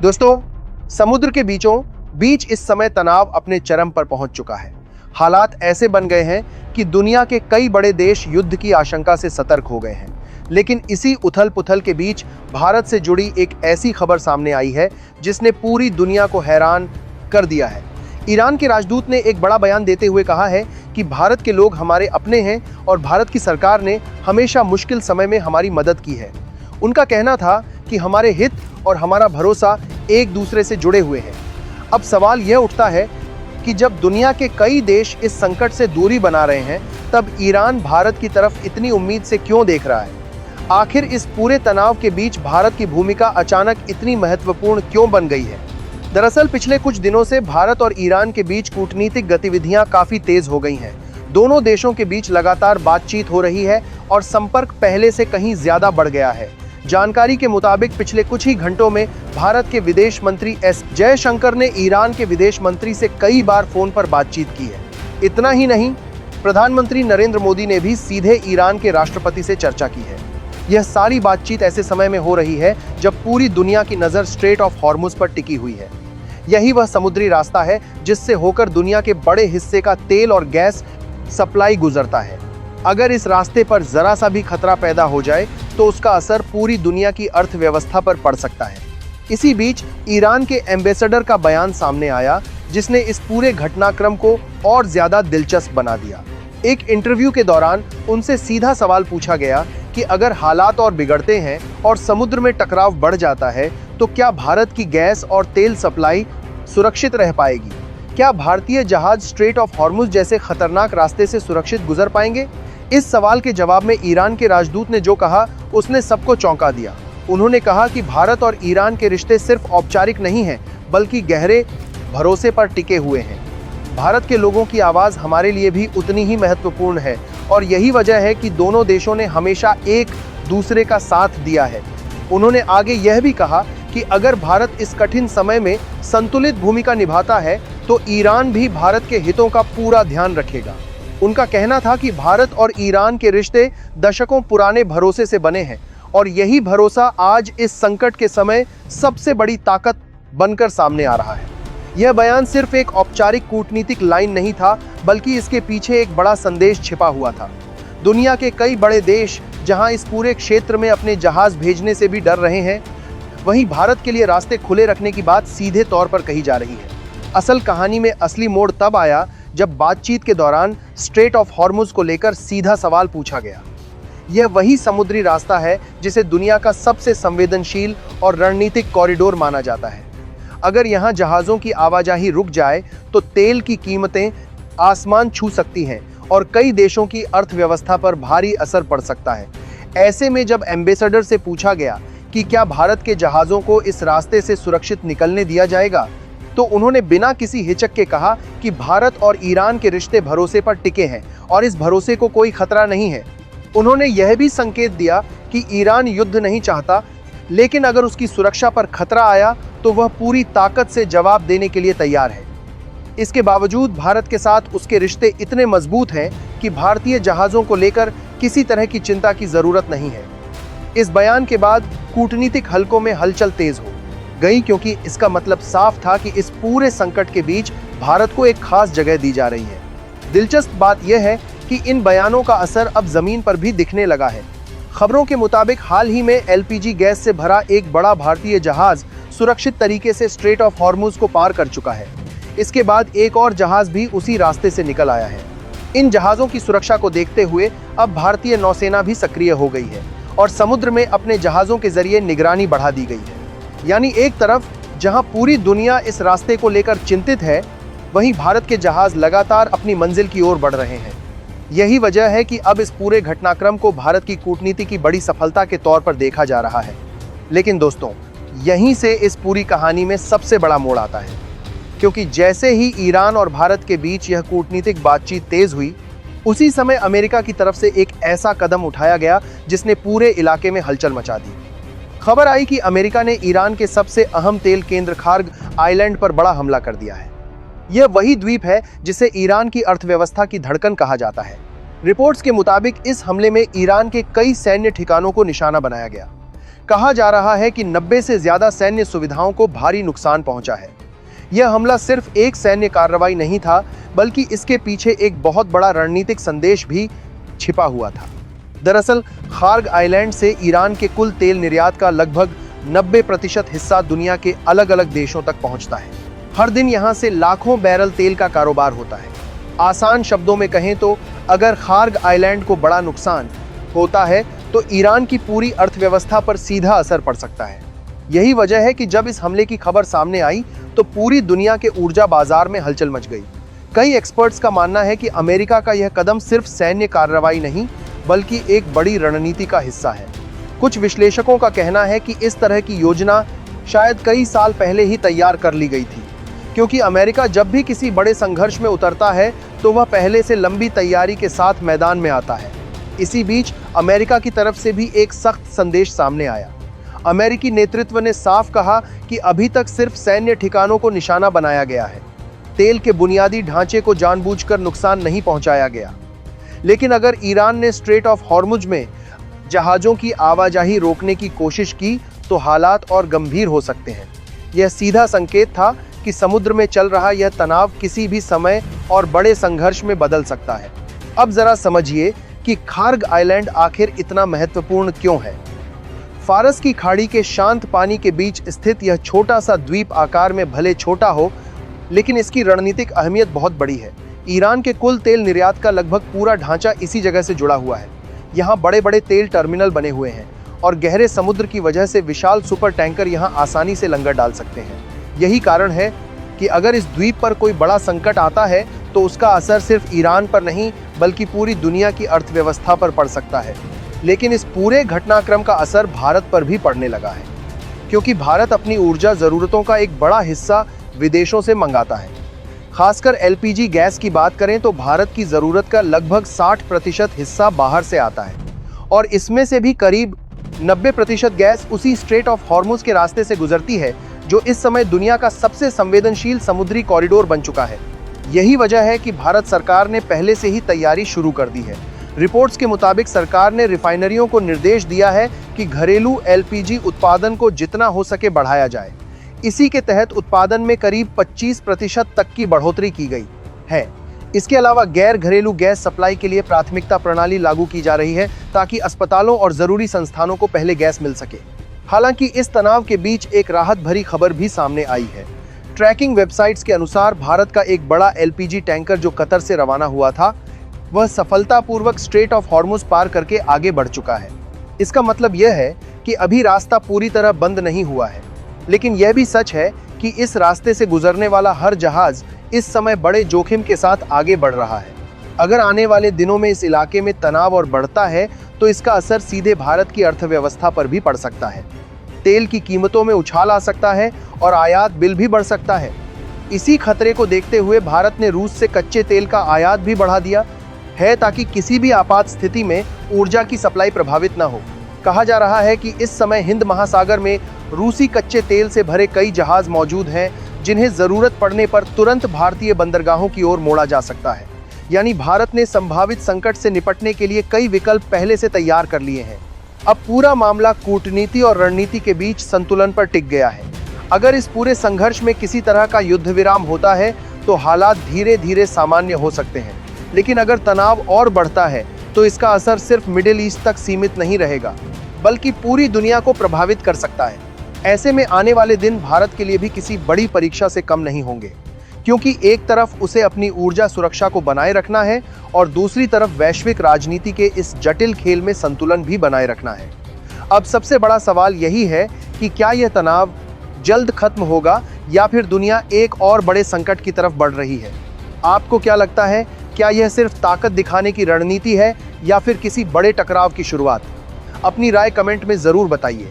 दोस्तों, समुद्र के बीच इस समय तनाव अपने चरम पर पहुंच चुका है। हालात ऐसे बन गए हैं कि दुनिया के कई बड़े देश युद्ध की आशंका से सतर्क हो गए हैं। लेकिन इसी उथल-पुथल के बीच भारत से जुड़ी एक ऐसी खबर सामने आई है जिसने पूरी दुनिया को हैरान कर दिया है। ईरान के राजदूत ने एक बड़ा बयान देते हुए कहा है कि भारत के लोग हमारे अपने हैं और भारत की सरकार ने हमेशा मुश्किल समय में हमारी मदद की है। उनका कहना था कि हमारे हित और हमारा भरोसा एक दूसरे से जुड़े हुए हैं। अब सवाल यह उठता है कि जब दुनिया के कई देश इस संकट से दूरी बना रहे हैं, तब ईरान भारत की तरफ इतनी उम्मीद से क्यों देख रहा है? आखिर इस पूरे तनाव के बीच भारत की भूमिका अचानक इतनी महत्वपूर्ण क्यों बन गई है? दरअसल पिछले कुछ दिनों से भारत और ईरान के बीच कूटनीतिक गतिविधियां काफी तेज हो गई हैं। दोनों देशों के बीच लगातार बातचीत हो रही है और संपर्क पहले से कहीं ज्यादा बढ़ गया है। जानकारी के मुताबिक पिछले कुछ ही घंटों में भारत के विदेश मंत्री एस जयशंकर ने ईरान के विदेश मंत्री से कई बार फोन पर बातचीत की है। इतना ही नहीं, प्रधानमंत्री नरेंद्र मोदी ने भी सीधे ईरान के राष्ट्रपति से चर्चा की है। यह सारी बातचीत ऐसे समय में हो रही है जब पूरी दुनिया की नजर स्ट्रेट ऑफ हॉर्मुज पर टिकी हुई है। यही वह समुद्री रास्ता है जिससे होकर दुनिया के बड़े हिस्से का तेल और गैस सप्लाई गुजरता है। अगर इस रास्ते पर जरा सा भी खतरा पैदा हो जाए तो उसका असर पूरी दुनिया की अर्थव्यवस्था पर पड़ सकता है। इसी बीच ईरान के एम्बेसडर का बयान सामने आया जिसने इस पूरे घटनाक्रम को और ज्यादा दिलचस्प बना दिया। एक इंटरव्यू के दौरान उनसे सीधा सवाल पूछा गया कि अगर हालात और बिगड़ते हैं और समुद्र में टकराव बढ़ जाता है तो क्या भारत की गैस और तेल सप्लाई सुरक्षित रह पाएगी? क्या भारतीय जहाज स्ट्रेट ऑफ हॉर्मुज जैसे खतरनाक रास्ते से सुरक्षित गुजर पाएंगे? इस सवाल के जवाब में ईरान के राजदूत ने जो कहा उसने सबको चौंका दिया। उन्होंने कहा कि भारत और ईरान के रिश्ते सिर्फ औपचारिक नहीं हैं, बल्कि गहरे भरोसे पर टिके हुए हैं। भारत के लोगों की आवाज हमारे लिए भी उतनी ही महत्वपूर्ण है और यही वजह है कि दोनों देशों ने हमेशा एक दूसरे का साथ दिया है। उन्होंने आगे यह भी कहा कि अगर भारत इस कठिन समय में संतुलित भूमिका निभाता है तो ईरान भी भारत के हितों का पूरा ध्यान रखेगा। उनका कहना था कि भारत और ईरान के रिश्ते दशकों पुराने भरोसे से बने हैं और यही भरोसा आज इस संकट के समय सबसे बड़ी ताकत बनकर सामने आ रहा है। यह बयान सिर्फ एक औपचारिक कूटनीतिक लाइन नहीं था, बल्कि इसके पीछे एक बड़ा संदेश छिपा हुआ था। दुनिया के कई बड़े देश जहां इस पूरे क्षेत्र में अपने जहाज भेजने से भी डर रहे हैं, वहीं भारत के लिए रास्ते खुले रखने की बात सीधे तौर पर कही जा रही है। असल कहानी में असली मोड़ तब आया जब बातचीत के दौरान स्ट्रेट ऑफ हॉर्मुज को लेकर सीधा सवाल पूछा गया। यह वही समुद्री रास्ता है जिसे दुनिया का सबसे संवेदनशील और रणनीतिक कॉरिडोर माना जाता है। अगर यहाँ जहाज़ों की आवाजाही रुक जाए तो तेल की कीमतें आसमान छू सकती हैं और कई देशों की अर्थव्यवस्था पर भारी असर पड़ सकता है। ऐसे में जब एम्बेसडर से पूछा गया कि क्या भारत के जहाज़ों को इस रास्ते से सुरक्षित निकलने दिया जाएगा, तो उन्होंने बिना किसी हिचक के कहा कि भारत और ईरान के रिश्ते भरोसे पर टिके हैं और इस भरोसे को कोई खतरा नहीं है। उन्होंने यह भी संकेत दिया कि ईरान युद्ध नहीं चाहता, लेकिन अगर उसकी सुरक्षा पर खतरा आया तो वह पूरी ताकत से जवाब देने के लिए तैयार है। इसके बावजूद भारत के साथ उसके रिश्ते इतने मजबूत हैं कि भारतीय जहाज़ों को लेकर किसी तरह की चिंता की जरूरत नहीं है। इस बयान के बाद कूटनीतिक हलकों में हलचल तेज हो गई, क्योंकि इसका मतलब साफ था कि इस पूरे संकट के बीच भारत को एक खास जगह दी जा रही है। दिलचस्प बात यह है कि इन बयानों का असर अब जमीन पर भी दिखने लगा है। खबरों के मुताबिक हाल ही में एलपीजी गैस से भरा एक बड़ा भारतीय जहाज सुरक्षित तरीके से स्ट्रेट ऑफ हॉर्मुज को पार कर चुका है। इसके बाद एक और जहाज भी उसी रास्ते से निकल आया है। इन जहाज़ों की सुरक्षा को देखते हुए अब भारतीय नौसेना भी सक्रिय हो गई है और समुद्र में अपने जहाज़ों के जरिए निगरानी बढ़ा दी गई है। यानी एक तरफ जहां पूरी दुनिया इस रास्ते को लेकर चिंतित है, वहीं भारत के जहाज लगातार अपनी मंजिल की ओर बढ़ रहे हैं। यही वजह है कि अब इस पूरे घटनाक्रम को भारत की कूटनीति की बड़ी सफलता के तौर पर देखा जा रहा है। लेकिन दोस्तों, यहीं से इस पूरी कहानी में सबसे बड़ा मोड़ आता है, क्योंकि जैसे ही ईरान और भारत के बीच यह कूटनीतिक बातचीत तेज हुई, उसी समय अमेरिका की तरफ से एक ऐसा कदम उठाया गया जिसने पूरे इलाके में हलचल मचा दी। खबर आई कि अमेरिका ने ईरान के सबसे अहम तेल केंद्र खार्ग आइलैंड पर बड़ा हमला कर दिया है। यह वही द्वीप है जिसे ईरान की अर्थव्यवस्था की धड़कन कहा जाता है। रिपोर्ट्स के मुताबिक इस हमले में ईरान के कई सैन्य ठिकानों को निशाना बनाया गया। कहा जा रहा है कि 90 से ज्यादा सैन्य सुविधाओं को भारी नुकसान पहुंचा है। यह हमला सिर्फ एक सैन्य कार्रवाई नहीं था, बल्कि इसके पीछे एक बहुत बड़ा रणनीतिक संदेश भी छिपा हुआ था। दरअसल खार्ग आइलैंड से ईरान के कुल तेल निर्यात का लगभग 90% हिस्सा दुनिया के अलग अलग देशों तक पहुंचता है। हर दिन यहां से लाखों बैरल तेल का कारोबार होता है। आसान शब्दों में कहें तो अगर खार्ग आइलैंड को बड़ा नुकसान होता है तो ईरान की पूरी अर्थव्यवस्था पर सीधा असर पड़ सकता है। यही वजह है कि जब इस हमले की खबर सामने आई तो पूरी दुनिया के ऊर्जा बाजार में हलचल मच गई। कई एक्सपर्ट्स का मानना है कि अमेरिका का यह कदम सिर्फ सैन्य कार्रवाई नहीं, बल्कि एक बड़ी रणनीति का हिस्सा है। कुछ विश्लेषकों का कहना है कि इस तरह की योजना शायद कई साल पहले ही तैयार कर ली गई थी, क्योंकि अमेरिका जब भी किसी बड़े संघर्ष में उतरता है तो वह पहले से लंबी तैयारी के साथ मैदान में आता है। इसी बीच अमेरिका की तरफ से भी एक सख्त संदेश सामने आया। अमेरिकी नेतृत्व ने साफ कहा कि अभी तक सिर्फ सैन्य ठिकानों को निशाना बनाया गया है, तेल के बुनियादी ढांचे को जानबूझकर नुकसान नहीं पहुंचाया गया। लेकिन अगर ईरान ने स्ट्रेट ऑफ हॉर्मुज में जहाजों की आवाजाही रोकने की कोशिश की तो हालात और गंभीर हो सकते हैं। यह सीधा संकेत था कि समुद्र में चल रहा यह तनाव किसी भी समय और बड़े संघर्ष में बदल सकता है। अब जरा समझिए कि खार्ग आइलैंड आखिर इतना महत्वपूर्ण क्यों है। फारस की खाड़ी के शांत पानी के बीच स्थित यह छोटा सा द्वीप आकार में भले छोटा हो, लेकिन इसकी रणनीतिक अहमियत बहुत बड़ी है। ईरान के कुल तेल निर्यात का लगभग पूरा ढांचा इसी जगह से जुड़ा हुआ है। यहाँ बड़े बड़े तेल टर्मिनल बने हुए हैं और गहरे समुद्र की वजह से विशाल सुपर टैंकर यहाँ आसानी से लंगर डाल सकते हैं। यही कारण है कि अगर इस द्वीप पर कोई बड़ा संकट आता है तो उसका असर सिर्फ ईरान पर नहीं, बल्कि पूरी दुनिया की अर्थव्यवस्था पर पड़ सकता है। लेकिन इस पूरे घटनाक्रम का असर भारत पर भी पड़ने लगा है, क्योंकि भारत अपनी ऊर्जा ज़रूरतों का एक बड़ा हिस्सा विदेशों से मंगाता है। खासकर एलपीजी गैस की बात करें तो भारत की ज़रूरत का लगभग 60% हिस्सा बाहर से आता है, और इसमें से भी करीब 90% गैस उसी स्ट्रेट ऑफ हॉर्मुज के रास्ते से गुजरती है, जो इस समय दुनिया का सबसे संवेदनशील समुद्री कॉरिडोर बन चुका है। यही वजह है कि भारत सरकार ने पहले से ही तैयारी शुरू कर दी है। रिपोर्ट्स के मुताबिक सरकार ने रिफाइनरियों को निर्देश दिया है कि घरेलू एलपीजी उत्पादन को जितना हो सके बढ़ाया जाए। इसी के तहत उत्पादन में करीब 25% तक की बढ़ोतरी की गई है। इसके अलावा गैर घरेलू गैस सप्लाई के लिए प्राथमिकता प्रणाली लागू की जा रही है, ताकि अस्पतालों और जरूरी संस्थानों को पहले गैस मिल सके। हालांकि इस तनाव के बीच एक राहत भरी खबर भी सामने आई है। ट्रैकिंग वेबसाइट्स के अनुसार भारत का एक बड़ा एलपीजी टैंकर जो कतर से रवाना हुआ था, वह सफलतापूर्वक स्ट्रेट ऑफ हॉर्मुज पार करके आगे बढ़ चुका है। इसका मतलब यह है कि अभी रास्ता पूरी तरह बंद नहीं हुआ है, लेकिन यह भी सच है कि इस रास्ते से गुजरने वाला हर जहाज इस समय बड़े जोखिम के साथ आगे बढ़ रहा है। अगर आने वाले दिनों में इस इलाके में तनाव और बढ़ता है तो इसका असर सीधे भारत की अर्थव्यवस्था पर भी पड़ सकता है। तेल की कीमतों में उछाल आ सकता है और आयात बिल भी बढ़ सकता है। इसी खतरे को देखते हुए भारत ने रूस से कच्चे तेल का आयात भी बढ़ा दिया है, ताकि किसी भी आपात स्थिति में ऊर्जा की सप्लाई प्रभावित न हो। कहा जा रहा है कि इस समय हिंद महासागर में रूसी कच्चे तेल से भरे कई जहाज मौजूद हैं, जिन्हें जरूरत पड़ने पर तुरंत भारतीय बंदरगाहों की ओर मोड़ा जा सकता है। यानी भारत ने संभावित संकट से निपटने के लिए कई विकल्प पहले से तैयार कर लिए हैं। अब पूरा मामला कूटनीति और रणनीति के बीच संतुलन पर टिक गया है। अगर इस पूरे संघर्ष में किसी तरह का युद्ध विराम होता है तो हालात धीरे धीरे सामान्य हो सकते हैं, लेकिन अगर तनाव और बढ़ता है तो इसका असर सिर्फ मिडिल ईस्ट तक सीमित नहीं रहेगा, बल्कि पूरी दुनिया को प्रभावित कर सकता है। ऐसे में आने वाले दिन भारत के लिए भी किसी बड़ी परीक्षा से कम नहीं होंगे, क्योंकि एक तरफ उसे अपनी ऊर्जा सुरक्षा को बनाए रखना है और दूसरी तरफ वैश्विक राजनीति के इस जटिल खेल में संतुलन भी बनाए रखना है। अब सबसे बड़ा सवाल यही है कि क्या यह तनाव जल्द खत्म होगा या फिर दुनिया एक और बड़े संकट की तरफ बढ़ रही है। आपको क्या लगता है, क्या यह सिर्फ ताकत दिखाने की रणनीति है या फिर किसी बड़े टकराव की शुरुआत? अपनी राय कमेंट में जरूर बताइए।